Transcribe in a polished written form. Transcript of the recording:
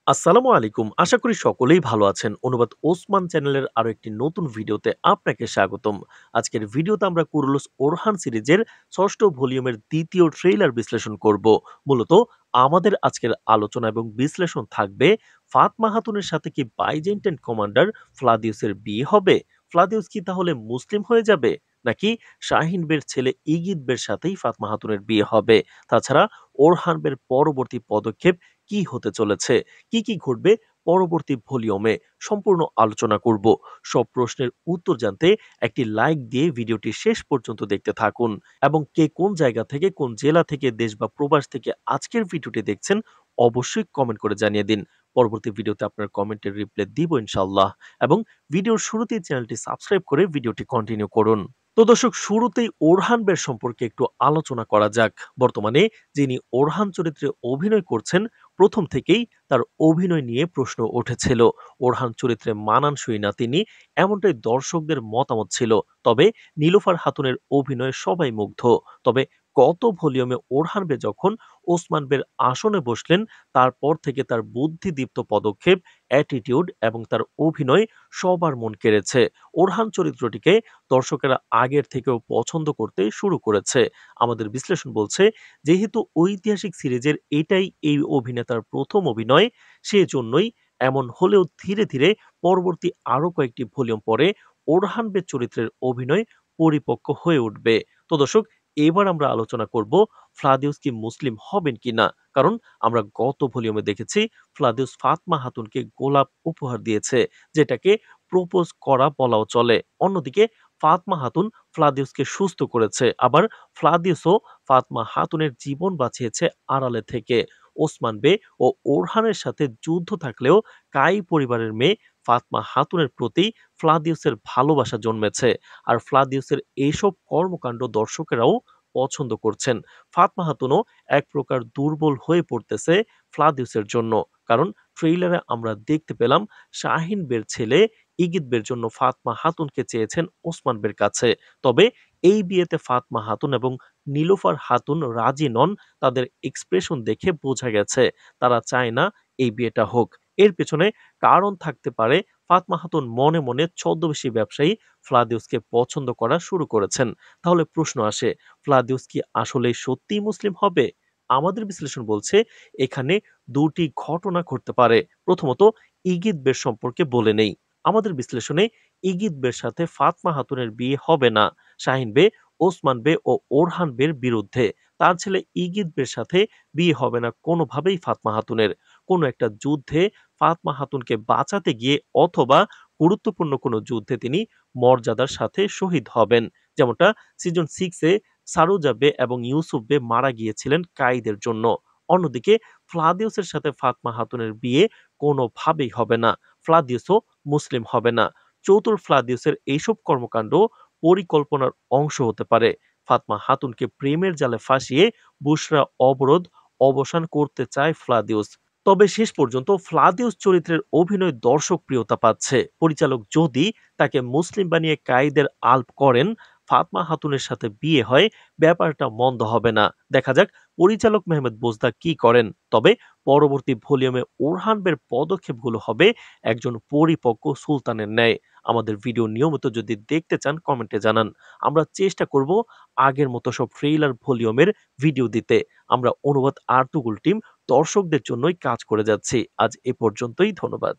আসসালামু আলাইকুম। আশা করি সকলেই ভালো আছেন। অনুবাদ ওসমান চ্যানেলের আরো একটি নতুন ভিডিওতে আপনাকে স্বাগতম। আজকের ভিডিওতে আমরা কুরুলুস ওরহান সিরিজের ৬ষ্ঠ ভলিউমের ২য় ট্রেইলার বিশ্লেষণ করব। মূলত আমাদের আজকের আলোচনা এবং বিশ্লেষণ থাকবে ফাতমা খাতুনের সাথে কি বাইজেন্টাইন কমান্ডার ফ্লাদিউসের বিয়ে হবে? ফ্লাদিউস কি তাহলে মুসলিম হয়ে যাবে? নাকি শাহিন বের ছেলে ইগিদ বের সাথেই ফাতমা খাতুনের বিয়ে হবে? তাছাড়া ওরহান বের পরবর্তী পদক্ষেপ কি হতে চলেছে? কি ঘটবে পরবর্তী ভলিউমে সম্পূর্ণ আলোচনা করব। সব প্রশ্নের উত্তর জানতে একটি লাইক দিয়ে ভিডিওটি শেষ পর্যন্ত দেখতে থাকুন এবং কে কোন জায়গা থেকে কোন জেলা থেকে দেশ বা প্রবাস থেকে আজকের ভিডিওটি দেখছেন অবশ্যই কমেন্ট করে জানিয়ে দিন। পরবর্তী ভিডিওতে আপনার কমেন্টের রিপ্লাই দিব ইনশাআল্লাহ। এবং ভিডিওর শুরুতেই চ্যানেলটি সাবস্ক্রাইব করে ভিডিওটি কন্টিনিউ করুন। তো দর্শক, শুরুতেই ওরহান বের সম্পর্কে একটু আলোচনা করা যাক। বর্তমানে যিনি ওরহান চরিত্রে অভিনয় করছেন, প্রথম থেকেই তার অভিনয় নিয়ে প্রশ্ন উঠেছিল। ওরহান চরিত্রে মানানসই না তিনি, এমনটাই দর্শকদের মতামত ছিল। তবে নীলুফার খাতুনের অভিনয়ে সবাই মুগ্ধ। তবে গত ভলিউমে ওরহান বে যখন ওসমান বের আসনে বসলেন, তারপর থেকে তার বুদ্ধিদীপ্ত পদক্ষেপ, অ্যাটিটিউড এবং তার অভিনয় সবার মন কেড়েছে। ওরহান চরিত্রটিকে দর্শকেরা আগের থেকেও পছন্দ করতে শুরু করেছে। আমাদের বিশ্লেষণ বলছে, যেহেতু ঐতিহাসিক সিরিজের এটাই এই অভিনেতার প্রথম অভিনয়, সেজন্যই এমন হলেও ধীরে ধীরে পরবর্তী আরো কয়েকটি ভলিউম পরে ওরহান বে চরিত্রের অভিনয় পরিপক্ক হয়ে উঠবে। তো দর্শক, এবার আমরা আলোচনা করব ফ্লাদিউস কি মুসলিম হবেন কিনা। কারণ আমরা গত ভলিউমে দেখেছি ফ্লাদিউস ফাতমা খাতুনকে গোলাপ উপহার দিয়েছে, যেটাকে প্রপোজ করা বলাও চলে। অন্যদিকে ফাতমা খাতুন ফ্লাদিউসকে সুস্থ করেছে, আবার ফ্লাদিউসও ফাতমা খাতুনের জীবন বাঁচিয়েছে আড়ালে থেকে। ওসমান বে ও ওরহানের সাথে যুদ্ধ থাকলেও কাই পরিবারের মেয়ে ফাতমা খাতুনের প্রতি ফ্লাদিউসের ভালোবাসা জন্মেছে। আর ফ্লাদিউসের এইসব কর্মকাণ্ড দর্শকেরাও পছন্দ করছেন। ফাতমা খাতুনও এক প্রকার দুর্বল হয়ে পড়তেছে ফ্লাদিউসের জন্য। কারণ ট্রেইলারে আমরা দেখতে পেলাম শাহিন বের ছেলে ইগিত বের জন্য ফাতমা খাতুনকে চেয়েছেন ওসমান বের কাছে। তবে এই বিয়েতে ফাতমা খাতুন এবং নীলুফার খাতুন রাজি নন। তাদের এক্সপ্রেশন দেখে বোঝা গেছে তারা চায় না এই বিয়েটা হোক। এর পেছনে কারণ থাকতে পারে, ফাতমা খাতুন মনে মনে ছদ্মবেশী ব্যবসায়ী ফ্লাদিউসকে পছন্দ করা শুরু করেছেন। তাহলে প্রশ্ন আসে, ফ্লাদিউস কি আসলে সত্যিই মুসলিম হবে? আমাদের বিশ্লেষণ বলছে এখানে দুটি ঘটনা ঘটতে পারে। প্রথমত, ইগিত বের সম্পর্কে বলে নেই। আমাদের বিশ্লেষণে ইগিত বের সাথে ফাতমা খাতুনের বিয়ে হবে না। শাহিন বে ওসমান বে ও ওরহান বের বিরুদ্ধে। তার ছেলে ইগিত বের সাথে বিয়ে হবে না কোনোভাবেই ফাতমা খাতুনের। কোনো একটা যুদ্ধে ফাতমা খাতুনকে বাঁচাতে গিয়ে অথবা গুরুত্বপূর্ণ কোনো যুদ্ধে তিনি মর্যাদার সাথে শহীদ হবেন। যেমনটা সিজন 6 এ সারুজা বে এবং ইউসুফ বে মারা গিয়েছিলেন কায়ীদের জন্য। অন্যদিকে ফ্লাদিউসের সাথে ফাতমা খাতুনের বিয়ে কোনোভাবেই হবে না। ফ্লাদিউসও মুসলিম হবে না। চতুর ফ্লাদিউসের এইসব কর্মকাণ্ড পরিকল্পনার অংশ হতে পারে। ফাতমা খাতুনকে প্রেমের জালে ফাঁসিয়ে বুশরা অবরোধ অবসান করতে চায় ফ্লাদিউস। তবে শেষ পর্যন্ত ফ্লাদিউস চরিত্রের অভিনয় দর্শক প্রিয়তা পাচ্ছে। পরিচালক যদি তাকে মুসলিম বানিয়ে কায়ীদের আল্প করেন, ফাতমা খাতুনের সাথে বিয়ে হয়, ব্যাপারটা মন্দ হবে না। দেখা যাক পরিচালক মেহমেদ বোজদা কি করেন। তবে পরবর্তী ভলিউমে ওরহান বের পদক্ষেপগুলো হবে একজন পরিপক্ক সুলতানের ন্যায়। আমাদের ভিডিও নিয়মিত যদি দেখতে চান কমেন্টে জানান। আমরা চেষ্টা করব আগের মতো সব ট্রেইলার ভলিউমের ভিডিও দিতে। আমরা অনুবাদ আর্তুগুল টিম দর্শকদের জন্যই কাজ করে যাচ্ছি। আজ এ পর্যন্তই, ধন্যবাদ।